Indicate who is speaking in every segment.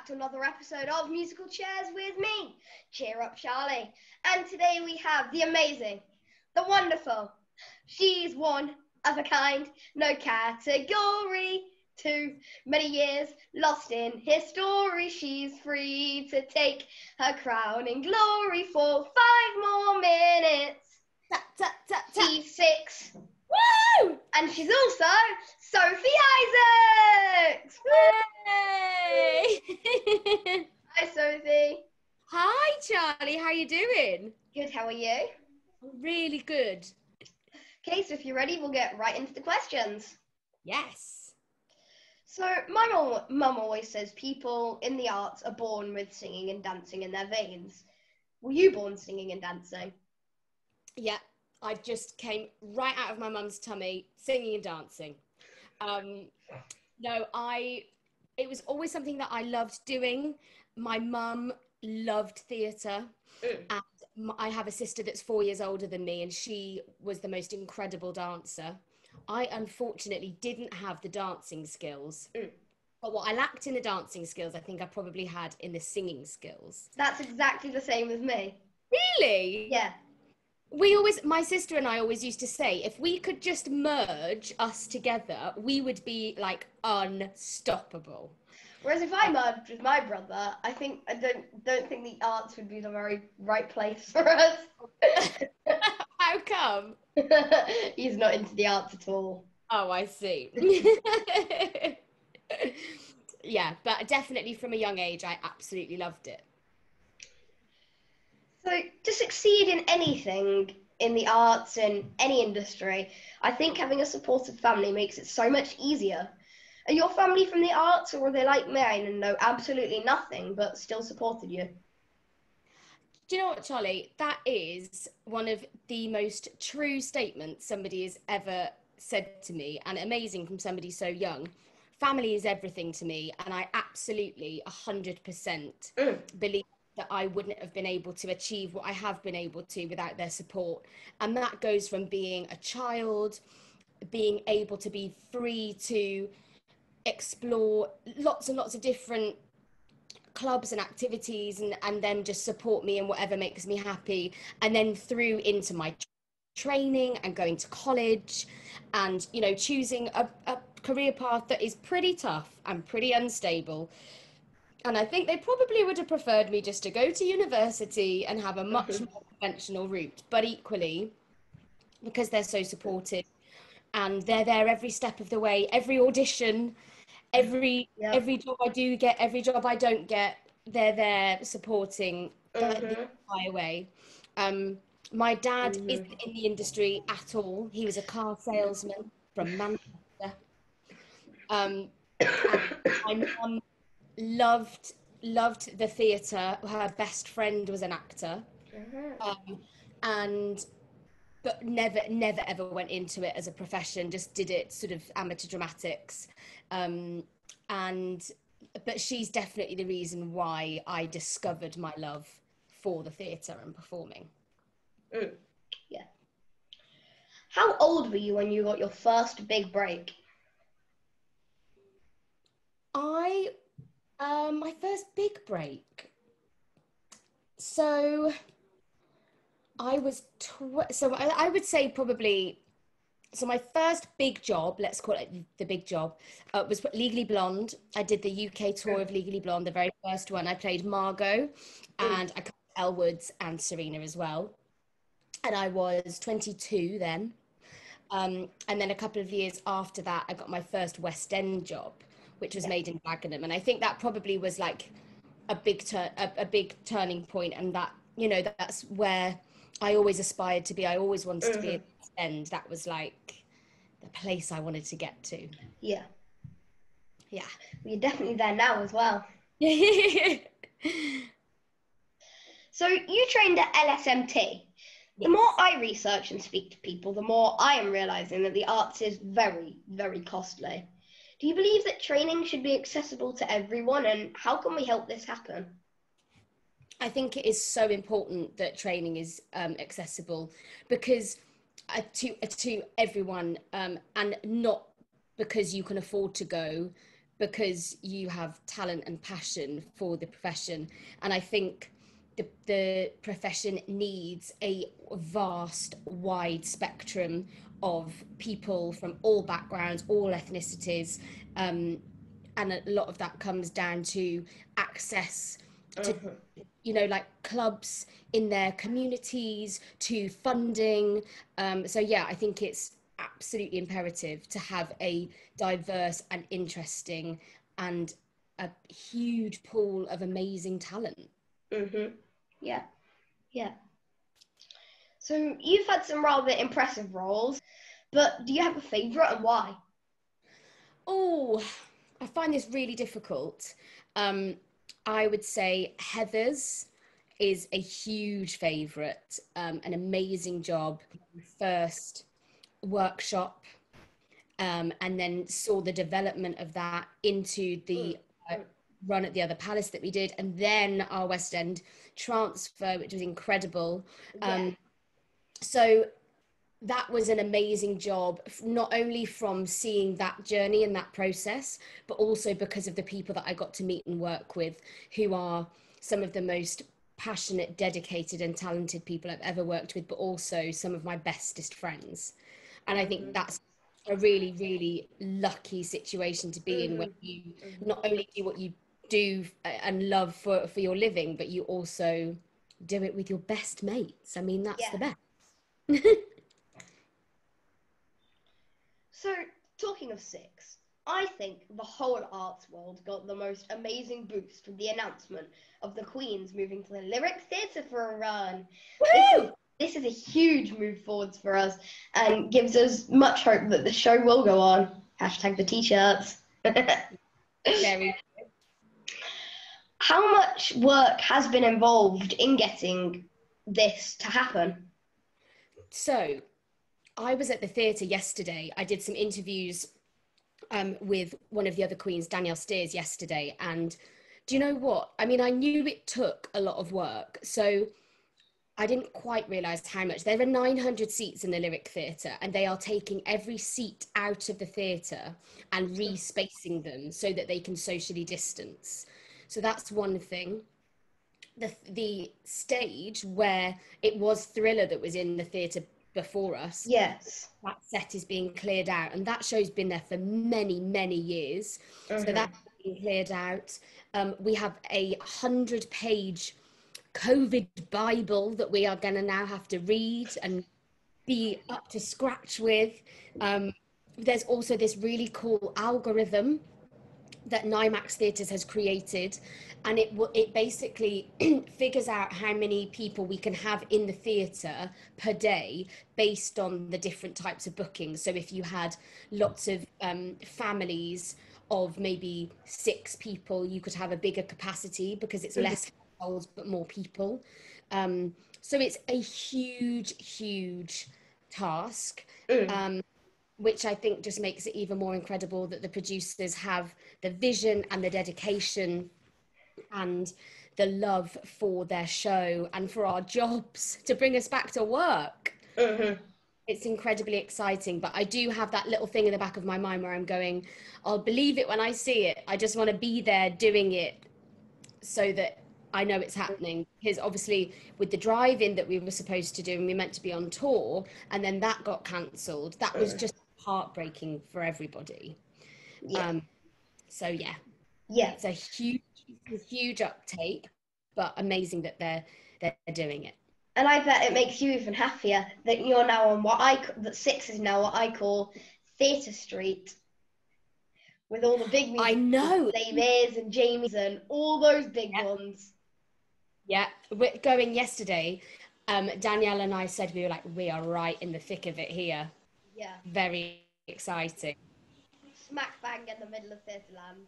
Speaker 1: to another episode of Musical Chairs with me, Cheer Up Charlie. And today we have the amazing, the wonderful, she's one of a kind, no category, too many years lost in history. She's free to take her crown in glory for 5 more minutes.
Speaker 2: Tap, tap, tap, tap.
Speaker 1: She's 6.
Speaker 2: Woo!
Speaker 1: And she's also Sophie Isaacs!
Speaker 2: Hey!
Speaker 1: Hi, Sophie.
Speaker 2: Hi, Charlie. How you doing?
Speaker 1: Good, how are you?
Speaker 2: Really good.
Speaker 1: Okay, so if you're ready, we'll get right into the questions.
Speaker 2: Yes.
Speaker 1: So my mum always says people in the arts are born with singing and dancing in their veins. Were you born singing and dancing?
Speaker 2: Yeah, I just came right out of my mum's tummy, singing and dancing. It was always something that I loved doing. My mum loved theatre, and I have a sister that's 4 years older than me, and she was the most incredible dancer. I unfortunately didn't have the dancing skills, but what I lacked in the dancing skills, I think I probably had in the singing skills.
Speaker 1: That's exactly the same as me.
Speaker 2: Really?
Speaker 1: Yeah.
Speaker 2: My sister and I always used to say, if we could just merge us together, we would be like unstoppable.
Speaker 1: Whereas if I merged with my brother, I don't think the arts would be the very right place for us.
Speaker 2: How come?
Speaker 1: He's not into the arts at all.
Speaker 2: Oh, I see. Yeah, but definitely from a young age, I absolutely loved it.
Speaker 1: So to succeed in anything in the arts and any industry, I think having a supportive family makes it so much easier. Are your family from the arts, or are they like mine and know absolutely nothing but still supported you?
Speaker 2: Do you know what, Charlie? That is one of the most true statements somebody has ever said to me, and amazing from somebody so young. Family is everything to me, and I absolutely 100% believe that I wouldn't have been able to achieve what I have been able to without their support. And that goes from being a child, being able to be free to explore lots and lots of different clubs and activities, and then just support me in whatever makes me happy, and then through into my training and going to college and, you know, choosing a career path that is pretty tough and pretty unstable. And I think they probably would have preferred me just to go to university and have a much more conventional route, but equally, because they're so supportive and they're there every step of the way, every audition, every job I do get, every job I don't get, they're there supporting the entire way. My dad isn't in the industry at all. He was a car salesman from Manchester. And my mum loved the theatre. Her best friend was an actor, but never ever went into it as a profession, just did it sort of amateur dramatics. But she's definitely the reason why I discovered my love for the theatre and performing.
Speaker 1: Yeah. How old were you when you got your first big break?
Speaker 2: My first big break. So I was, I would say probably, so my first big job, let's call it the big job, was Legally Blonde. I did the UK tour of Legally Blonde, the very first one. I played Margot, and I covered Elle Woods and Serena as well. And I was 22 then. And then a couple of years after that, I got my first West End job, which was made in Dagenham. And I think that probably was like a big turning point. And that, you know, that's where I always aspired to be. I always wanted to be at West End. That was like the place I wanted to get to. Yeah.
Speaker 1: Well, you're definitely there now as well. So you trained at LSMT. The more I research and speak to people, the more I am realising that the arts is very, very costly. Do you believe that training should be accessible to everyone, and how can we help this happen?
Speaker 2: I think it is so important that training is accessible, because to everyone, and not because you can afford to go, because you have talent and passion for the profession. And I think the profession needs a vast, wide spectrum of people from all backgrounds, all ethnicities, and a lot of that comes down to access to, like clubs in their communities, to funding. So yeah, I think it's absolutely imperative to have a diverse and interesting and a huge pool of amazing talent.
Speaker 1: Yeah. So you've had some rather impressive roles, but do you have a favourite and why?
Speaker 2: Oh, I find this really difficult. I would say Heather's is a huge favourite, an amazing job. First workshop, and then saw the development of that into the run at the other palace that we did, and then our West End transfer, which was incredible. So that was an amazing job, not only from seeing that journey and that process, but also because of the people that I got to meet and work with, who are some of the most passionate, dedicated and talented people I've ever worked with, but also some of my bestest friends. And I think that's a really, really lucky situation to be in, when you not only do what you do and love for your living, but you also do it with your best mates. I mean, that's the best.
Speaker 1: So, talking of Six, I think the whole arts world got the most amazing boost from the announcement of the Queens moving to the Lyric Theatre for a run. This is a huge move forwards for us and gives us much hope that the show will go on. Hashtag the t-shirts.
Speaker 2: Very.
Speaker 1: How much work has been involved in getting this to happen?
Speaker 2: So, I was at the theatre yesterday. I did some interviews with one of the other queens, Danielle Steers, yesterday. And do you know what? I mean, I knew it took a lot of work. So I didn't quite realise how much. There are 900 seats in the Lyric Theatre, and they are taking every seat out of the theatre and re-spacing them so that they can socially distance. So that's one thing. The stage where it was Thriller that was in the theatre before us,
Speaker 1: yes,
Speaker 2: that set is being cleared out, and that show's been there for many years. So that's being cleared out. We have a 100-page COVID Bible that we are going to now have to read and be up to scratch with. There's also this really cool algorithm that NIMAX Theatres has created, and it basically figures out how many people we can have in the theatre per day based on the different types of bookings. So if you had lots of families of maybe 6 people, you could have a bigger capacity because it's less households but more people. So it's a huge task. Which I think just makes it even more incredible that the producers have the vision and the dedication and the love for their show and for our jobs to bring us back to work. It's incredibly exciting, but I do have that little thing in the back of my mind where I'm going, I'll believe it when I see it. I just want to be there doing it so that I know it's happening, because obviously with the drive-in that we were supposed to do and we meant to be on tour, and then that got cancelled, that was just heartbreaking for everybody. So yeah, it's a huge uptake, but amazing that they're doing it.
Speaker 1: And I bet it makes you even happier that you're now on that Six is now what I call Theatre Street, with all the big
Speaker 2: I know
Speaker 1: Les and Jamie's and all those big ones.
Speaker 2: Yeah, we're going yesterday. Danielle and I said we are right in the thick of it here.
Speaker 1: Yeah.
Speaker 2: Very exciting.
Speaker 1: Smack bang in the middle of Theatreland.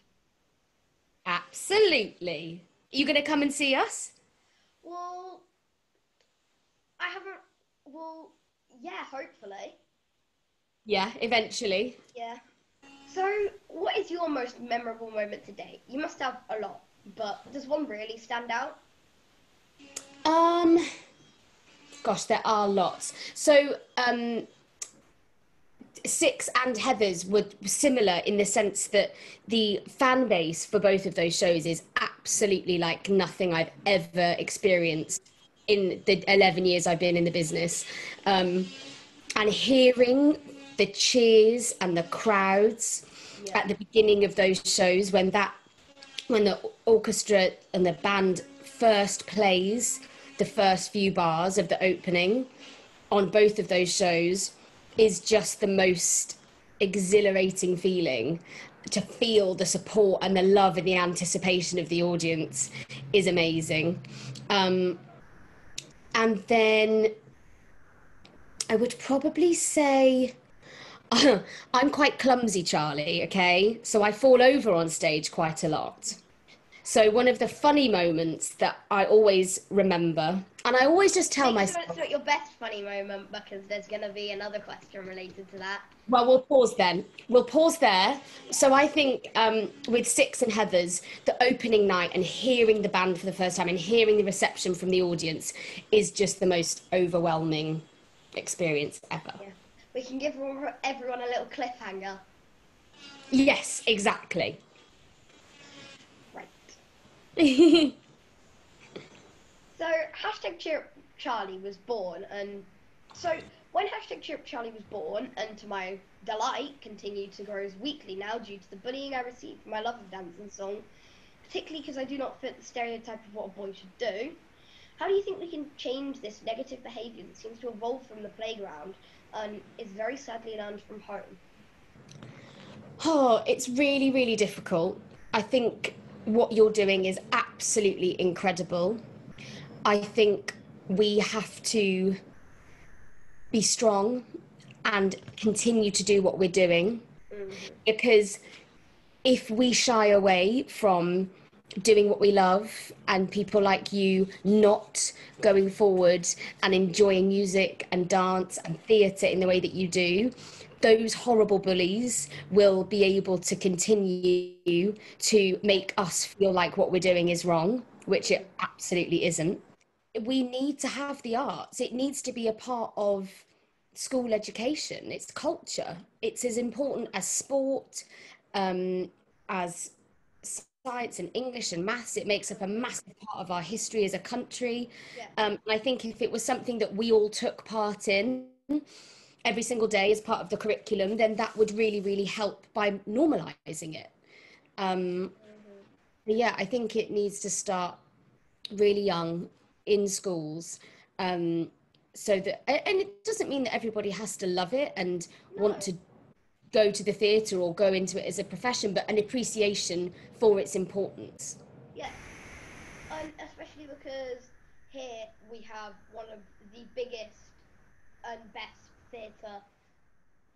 Speaker 2: Absolutely. Are you going to come and see us?
Speaker 1: Well, yeah, hopefully.
Speaker 2: Yeah, eventually.
Speaker 1: Yeah. So, what is your most memorable moment to date? You must have a lot, but does one really stand out?
Speaker 2: Gosh, there are lots. So, Six and Heathers were similar in the sense that the fan base for both of those shows is absolutely like nothing I've ever experienced in the 11 years I've been in the business. And hearing the cheers and the crowds at the beginning of those shows when the orchestra and the band first plays the first few bars of the opening on both of those shows is just the most exhilarating feeling. To feel the support and the love and the anticipation of the audience is amazing. And then I would probably say I'm quite clumsy, Charlie, okay? So I fall over on stage quite a lot. So one of the funny moments that I always remember, and I always just tell myself...
Speaker 1: It's not your best funny moment, because there's going to be another question related to that.
Speaker 2: Well, we'll pause then. We'll pause there. So I think with Six and Heathers, the opening night and hearing the band for the first time and hearing the reception from the audience is just the most overwhelming experience ever.
Speaker 1: Yeah. We can give everyone a little cliffhanger.
Speaker 2: Yes, exactly.
Speaker 1: Right. So, #CheerUpCharlie was born, and so when #CheerUpCharlie was born, and to my delight, continued to grow weekly now due to the bullying I received for my love of dance and song, particularly because I do not fit the stereotype of what a boy should do. How do you think we can change this negative behaviour that seems to evolve from the playground and is very sadly learned from home?
Speaker 2: Oh, it's really, really difficult. I think what you're doing is absolutely incredible. I think we have to be strong and continue to do what we're doing, because if we shy away from doing what we love and people like you not going forward and enjoying music and dance and theatre in the way that you do, those horrible bullies will be able to continue to make us feel like what we're doing is wrong, which it absolutely isn't. We need to have the arts. It needs to be a part of school education. It's culture. It's as important as sport, as science and English and maths. It makes up a massive part of our history as a country. I think if it was something that we all took part in every single day as part of the curriculum, then that would really, really help by normalising it. Yeah, I think it needs to start really young in schools, so that, and it doesn't mean that everybody has to love it and want to go to the theatre or go into it as a profession, but an appreciation for its importance.
Speaker 1: Yes, and especially because here we have one of the biggest and best theatre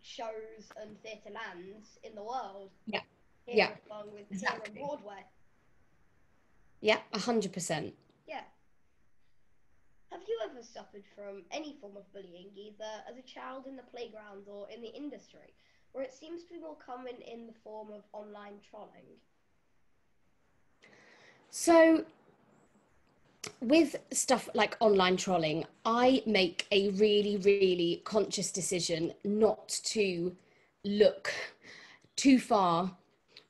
Speaker 1: shows and theatre lands in the world.
Speaker 2: Yeah,
Speaker 1: here,
Speaker 2: yeah,
Speaker 1: along with
Speaker 2: exactly.
Speaker 1: Here and Broadway.
Speaker 2: Yeah, 100%.
Speaker 1: Yeah. Have you ever suffered from any form of bullying, either as a child in the playground or in the industry, where it seems to be more common in the form of online trolling?
Speaker 2: So with stuff like online trolling, I make a really, really conscious decision not to look too far.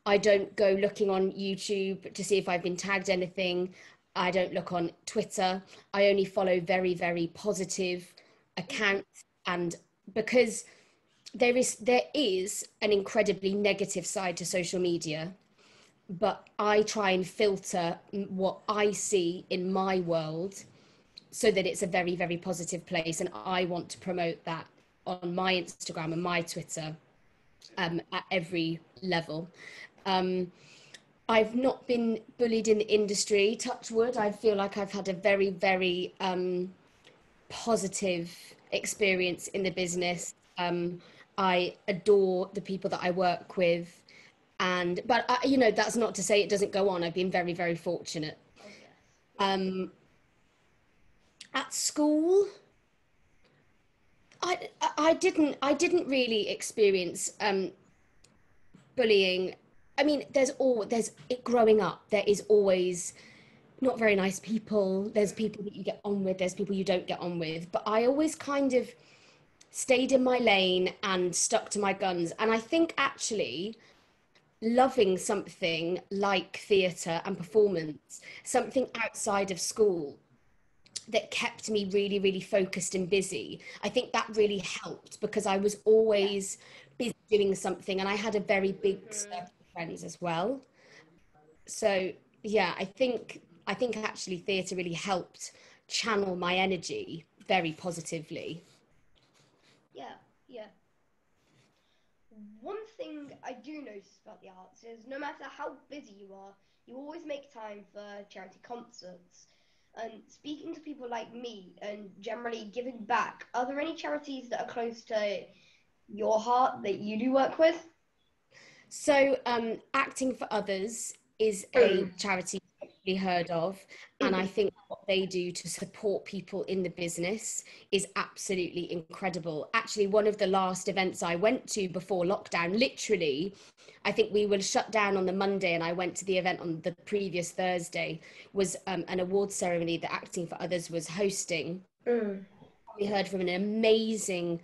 Speaker 2: I don't go looking on YouTube to see if I've been tagged anything. I don't look on Twitter. I only follow very, very positive accounts. And because there is an incredibly negative side to social media, but I try and filter what I see in my world so that it's a very, very positive place. And I want to promote that on my Instagram and my Twitter at every level. I've not been bullied in the industry, touch wood. I feel like I've had a very, very positive experience in the business. I adore the people that I work with. But you know, that's not to say it doesn't go on. I've been very, very fortunate. At school, I didn't really experience bullying. I mean, growing up, there is always not very nice people. There's people that you get on with, there's people you don't get on with. But I always kind of stayed in my lane and stuck to my guns. And I think actually loving something like theatre and performance, something outside of school that kept me really, really focused and busy, I think that really helped because I was always busy doing something, and I had a very big circle of friends as well. So yeah, I think actually theatre really helped channel my energy very positively.
Speaker 1: Yeah, yeah. One thing I do notice about the arts is no matter how busy you are, you always make time for charity concerts. And speaking to people like me and generally giving back, are there any charities that are close to your heart that you do work with?
Speaker 2: So, Acting for Others is a charity you've probably heard of, and I think what they do to support people in the business is absolutely incredible. Actually, one of the last events I went to before lockdown, literally, I think we were shut down on the Monday, and I went to the event on the previous Thursday, was an awards ceremony that Acting for Others was hosting. We heard from an amazing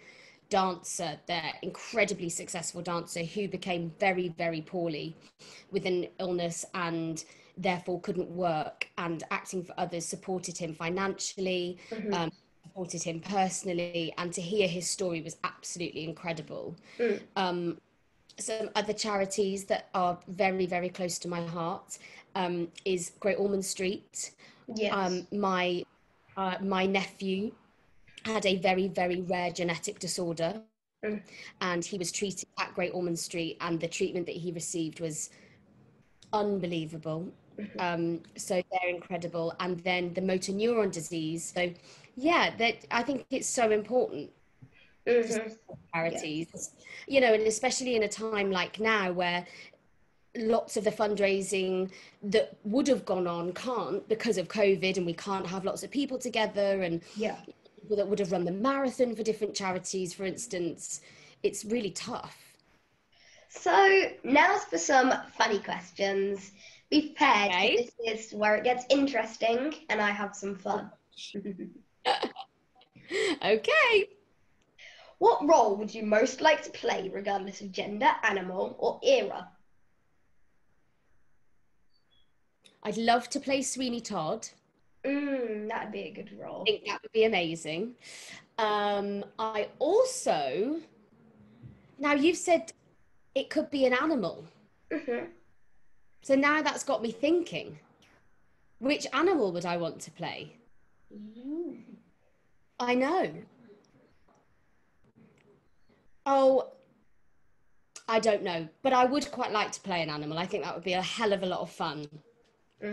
Speaker 2: dancer there, incredibly successful dancer who became very, very poorly with an illness and therefore couldn't work. And Acting for Others supported him financially, supported him personally, and to hear his story was absolutely incredible. Some other charities that are very, very close to my heart is Great Ormond Street.
Speaker 1: Yes.
Speaker 2: My nephew had a very, very rare genetic disorder, and he was treated at Great Ormond Street, and the treatment that he received was unbelievable. So they're incredible. And then the motor neuron disease. So yeah, that I think it's so important to support charities, and especially in a time like now where lots of the fundraising that would have gone on can't because of COVID, and we can't have lots of people together, and people that would have run the marathon for different charities, for instance. It's really tough.
Speaker 1: So now's for some funny questions. Be prepared,
Speaker 2: Okay.
Speaker 1: this is where it gets interesting and I have some fun.
Speaker 2: Okay.
Speaker 1: What role would you most like to play, regardless of gender, animal, or era?
Speaker 2: I'd love to play Sweeney Todd.
Speaker 1: That'd be a good
Speaker 2: I
Speaker 1: role.
Speaker 2: think that would be amazing. I also, now you've said it could be an animal. So now that's got me thinking, which animal would I want to play? I know. Oh, I don't know, but I would quite like to play an animal. I think that would be a hell of a lot of fun.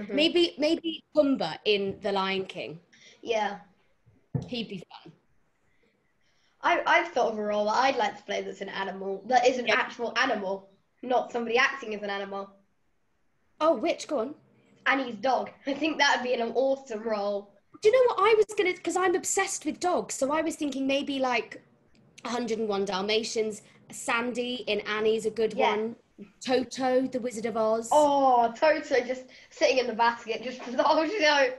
Speaker 2: Maybe Pumbaa in The Lion King.
Speaker 1: Yeah.
Speaker 2: He'd be fun.
Speaker 1: I've thought of a role that I'd like to play that's an animal, that is an
Speaker 2: Yeah.
Speaker 1: actual animal, not somebody acting as an animal.
Speaker 2: Oh, which? Go on.
Speaker 1: Annie's dog. I think that'd be an awesome role.
Speaker 2: Do you know what I was gonna? Because I'm obsessed with dogs, so I was thinking maybe like 101 Dalmatians. Sandy in Annie's a good one. Toto, the Wizard of Oz.
Speaker 1: Oh, Toto just sitting in the basket just for the whole show.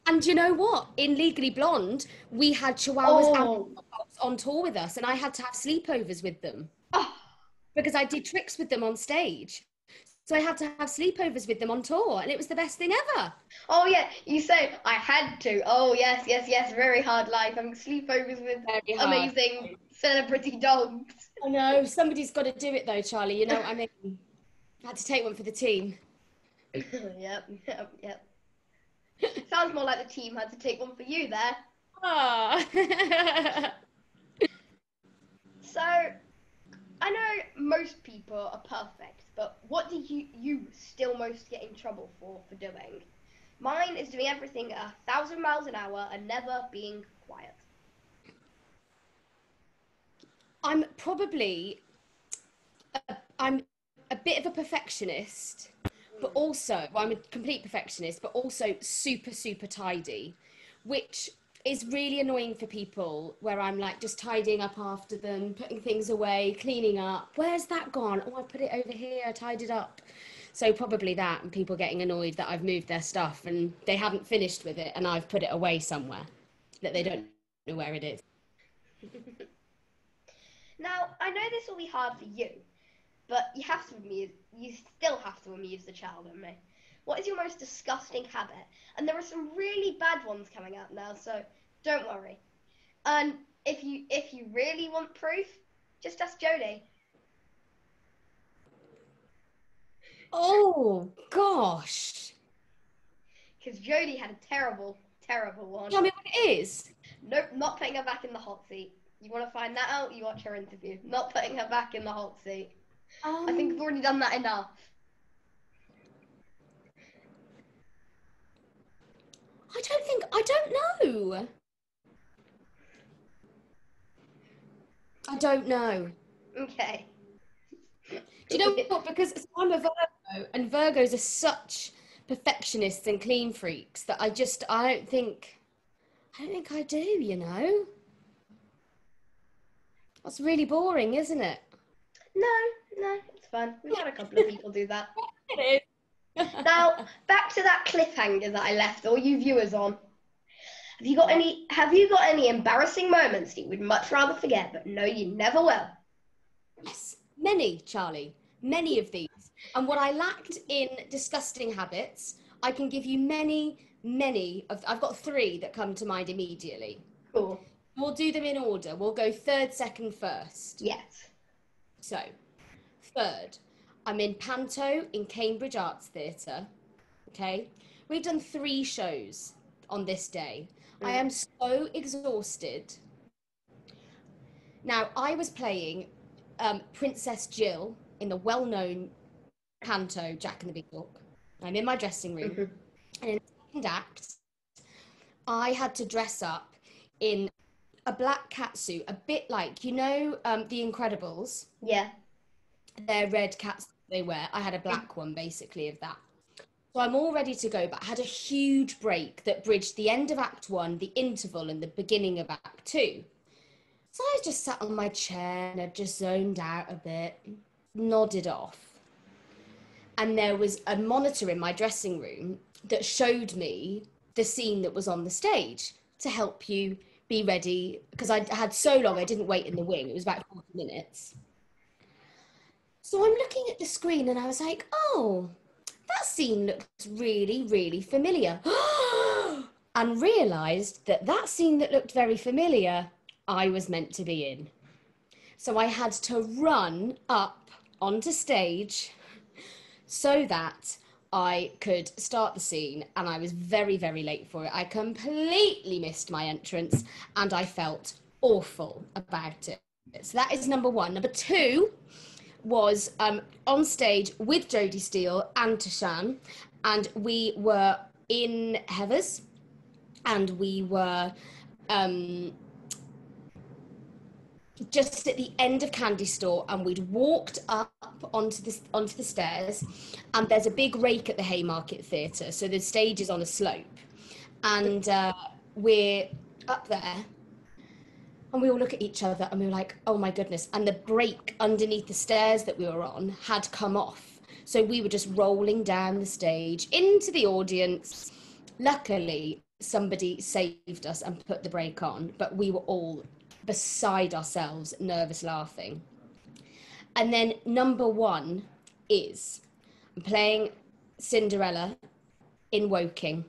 Speaker 2: And you know what? In Legally Blonde, we had Chihuahuas and dogs on tour with us, and I had to have sleepovers with them because I did tricks with them on stage. So I had to have sleepovers with them on tour, and it was the best thing ever.
Speaker 1: Oh yeah, you say I had to. Oh yes, yes, yes. Very hard life. Having sleepovers with amazing celebrity dogs.
Speaker 2: I know, somebody's got to do it though, Charlie. You know what I mean? I had to take one for the team.
Speaker 1: Yep. Sounds more like the team had to take one for you there.
Speaker 2: Ah.
Speaker 1: So, I know most people are perfect, but what do you still most get in trouble for doing? Mine is doing everything at 1,000 miles an hour and never being quiet.
Speaker 2: I'm a bit of a perfectionist, but also, I'm a complete perfectionist, but also super, super tidy, which is really annoying for people where I'm like just tidying up after them, putting things away, cleaning up. Where's that gone? Oh, I put it over here, I tied it up. So probably that, and people getting annoyed that I've moved their stuff and they haven't finished with it and I've put it away somewhere that they don't know where it is.
Speaker 1: Now, I know this will be hard for you, but you still have to amuse the child in me. What is your most disgusting habit? And there are some really bad ones coming out now, so don't worry. And if you really want proof, just ask Jodie.
Speaker 2: Oh, gosh.
Speaker 1: Because Jodie had a terrible, terrible one.
Speaker 2: Tell me what it is.
Speaker 1: Nope, not putting her back in the hot seat. You want to find that out? You watch her interview. Not putting her back in the hot seat. I think we've already done that enough.
Speaker 2: I don't know. I don't know.
Speaker 1: Okay.
Speaker 2: Do you know what? Because I'm a Virgo, and Virgos are such perfectionists and clean freaks that I don't think I do, you know? That's really boring, isn't it?
Speaker 1: No, it's fun. We've had a couple of people do that.
Speaker 2: It is.
Speaker 1: Now, back to that cliffhanger that I left all you viewers on. Have you got any embarrassing moments that you would much rather forget, but no, you never will?
Speaker 2: Yes, many, Charlie. Many of these. And what I lacked in disgusting habits, I can give you many of. I've got 3 that come to mind immediately.
Speaker 1: Cool.
Speaker 2: We'll do them in order. We'll go third, second, first.
Speaker 1: Yes.
Speaker 2: So, third, I'm in Panto in Cambridge Arts Theatre. Okay? We've done 3 shows on this day. I am so exhausted. Now, I was playing Princess Jill in the well-known Panto Jack and the Beanstalk. I'm in my dressing room. And in the second act, I had to dress up in a black catsuit, a bit like, you know, The Incredibles?
Speaker 1: Yeah.
Speaker 2: Their red cats they wear. I had a black one, basically, of that. So I'm all ready to go, but I had a huge break that bridged the end of Act 1, the interval, and the beginning of Act 2. So I just sat on my chair and I just zoned out a bit, nodded off. And there was a monitor in my dressing room that showed me the scene that was on the stage to help you be ready, because I had so long, I didn't wait in the wing. It was about 40 minutes. So I'm looking at the screen and I was like, oh, that scene looks really, really familiar. And realised that scene that looked very familiar, I was meant to be in. So I had to run up onto stage so that I could start the scene, and I was very, very late for it. I completely missed my entrance and I felt awful about it. So that is number 1. Number 2 was on stage with Jodie Steele and Tashan, and we were in Heathers, and we were just at the end of Candy Store, and we'd walked up onto the stairs, and there's a big rake at the Haymarket Theatre, so the stage is on a slope, and we're up there, and we all look at each other and we were like, oh my goodness. And the brake underneath the stairs that we were on had come off. So we were just rolling down the stage into the audience. Luckily, somebody saved us and put the brake on, but we were all beside ourselves, nervous laughing. And then number 1 is I'm playing Cinderella in Woking.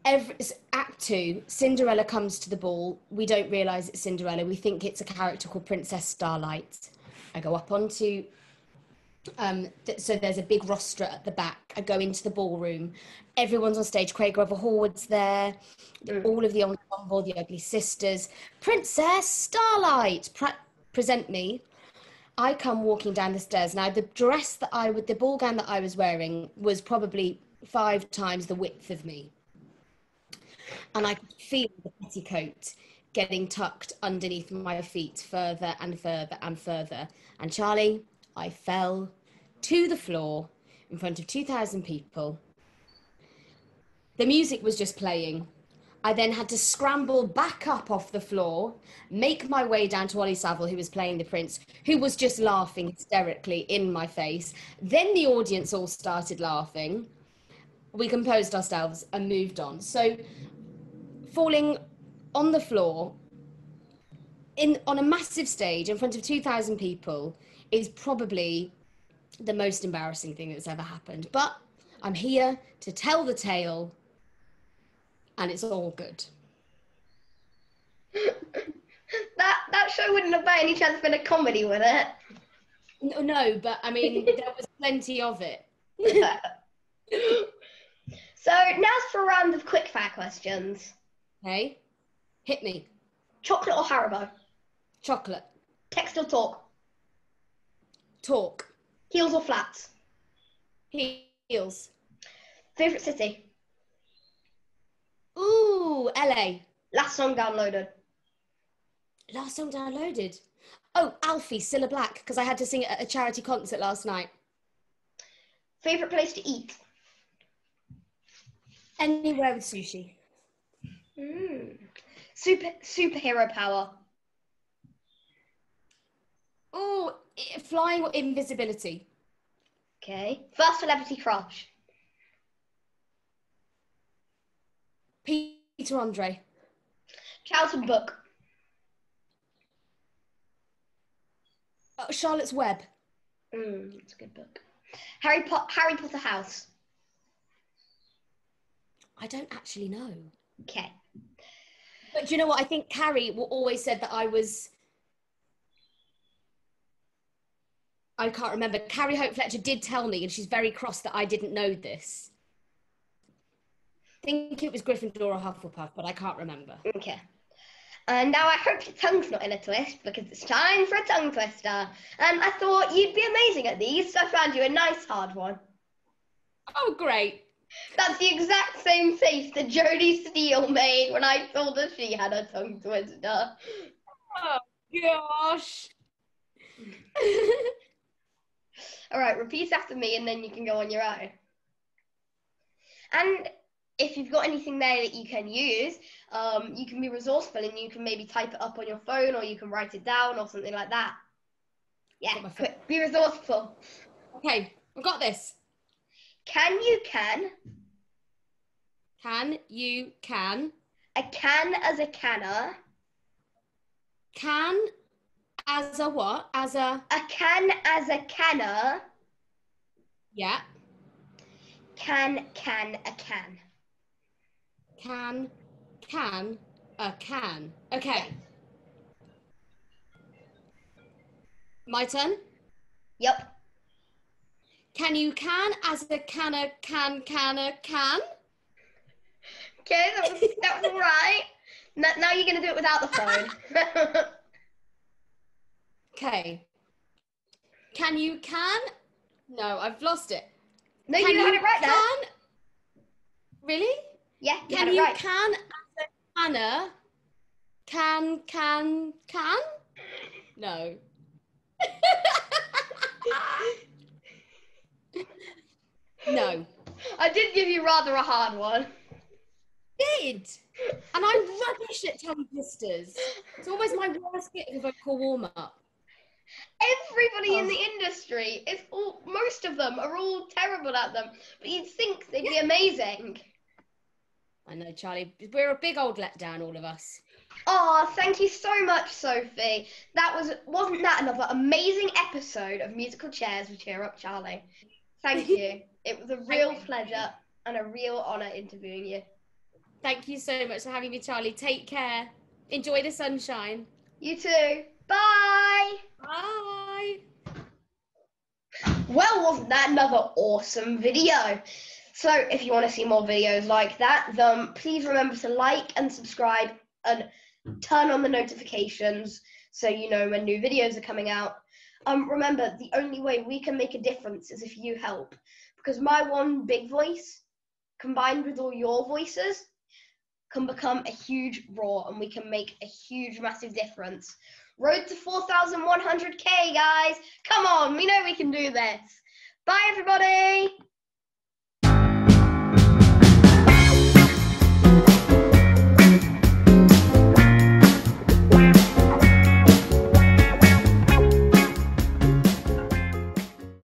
Speaker 2: Act 2, Cinderella comes to the ball. We don't realise it's Cinderella. We think it's a character called Princess Starlight. I go up onto, so there's a big rostra at the back. I go into the ballroom. Everyone's on stage. Craig Grover Horwood's there. All of the ensemble, the Ugly Sisters. Princess Starlight, present me. I come walking down the stairs. Now, the ball gown that I was wearing was probably 5 times the width of me. And I could feel the petticoat getting tucked underneath my feet further and further and further. And Charlie, I fell to the floor in front of 2,000 people. The music was just playing. I then had to scramble back up off the floor, make my way down to Ollie Saville, who was playing the prince, who was just laughing hysterically in my face. Then the audience all started laughing. We composed ourselves and moved on. So falling on the floor on a massive stage in front of 2,000 people is probably the most embarrassing thing that's ever happened. But I'm here to tell the tale, and it's all good.
Speaker 1: That show wouldn't have by any chance been a comedy, would it?
Speaker 2: No, but I mean, there was plenty of it.
Speaker 1: So now's for a round of quickfire questions.
Speaker 2: Okay, hit me.
Speaker 1: Chocolate or Haribo?
Speaker 2: Chocolate.
Speaker 1: Text or talk?
Speaker 2: Talk.
Speaker 1: Heels or flats?
Speaker 2: Heels.
Speaker 1: Favourite city?
Speaker 2: Ooh, LA.
Speaker 1: Last song downloaded?
Speaker 2: Last song downloaded. Oh, Adelphi, Cilla Black, because I had to sing it at a charity concert last night.
Speaker 1: Favourite place to eat?
Speaker 2: Anywhere with sushi.
Speaker 1: Superhero power?
Speaker 2: Oh, flying or invisibility.
Speaker 1: Okay. First celebrity crush?
Speaker 2: Peter Andre.
Speaker 1: Childhood book?
Speaker 2: Charlotte's Web.
Speaker 1: That's a good book. Harry Potter house?
Speaker 2: I don't actually know.
Speaker 1: Okay.
Speaker 2: But do you know what? I think Carrie always said that I can't remember. Carrie Hope Fletcher did tell me, and she's very cross that I didn't know this. I think it was Gryffindor or Hufflepuff, but I can't remember.
Speaker 1: Okay. And now I hope your tongue's not in a twist, because it's time for a tongue twister. And I thought you'd be amazing at these, so I found you a nice hard one.
Speaker 2: Oh, great.
Speaker 1: That's the exact same face that Jodie Steele made when I told her she had a tongue twister.
Speaker 2: Oh, gosh.
Speaker 1: All right, repeat after me, and then you can go on your own. And if you've got anything there that you can use, you can be resourceful and you can maybe type it up on your phone, or you can write it down or something like that. Yeah, be resourceful.
Speaker 2: Okay, I've got this.
Speaker 1: Can.
Speaker 2: Can you can.
Speaker 1: A can as a canner.
Speaker 2: Can as a what? As a...
Speaker 1: A can as a canner.
Speaker 2: Yeah.
Speaker 1: Can a can.
Speaker 2: Can a can. Okay. My turn?
Speaker 1: Yep.
Speaker 2: Can you can as a canner can?
Speaker 1: Okay, that was all right. Now you're going to do it without the phone.
Speaker 2: Okay. Can you can? No, I've lost it.
Speaker 1: No, you had it right now.
Speaker 2: Really?
Speaker 1: Yeah, you
Speaker 2: can
Speaker 1: had it right.
Speaker 2: Can as a canner? Can? No. No.
Speaker 1: I did give you rather a hard one.
Speaker 2: Did. And I'm rubbish at tongue twisters. It's always my worst bit of a vocal warm-up.
Speaker 1: Everybody in the industry, most of them are all terrible at them, but you'd think they'd be amazing.
Speaker 2: I know, Charlie. We're a big old letdown, all of us.
Speaker 1: Oh, thank you so much, Sophie. Wasn't that another amazing episode of Musical Chairs with Cheer Up Charlie? Thank you. It was a real pleasure and a real honour interviewing you.
Speaker 2: Thank you so much for having me, Charlie. Take care. Enjoy the sunshine.
Speaker 1: You too. Bye.
Speaker 2: Bye.
Speaker 1: Well, wasn't that another awesome video? So if you want to see more videos like that, then please remember to like and subscribe and turn on the notifications so you know when new videos are coming out. Remember, the only way we can make a difference is if you help, because my one big voice combined with all your voices can become a huge roar, and we can make a huge, massive difference. Road to 4,100K, guys. Come on, we know we can do this. Bye, everybody.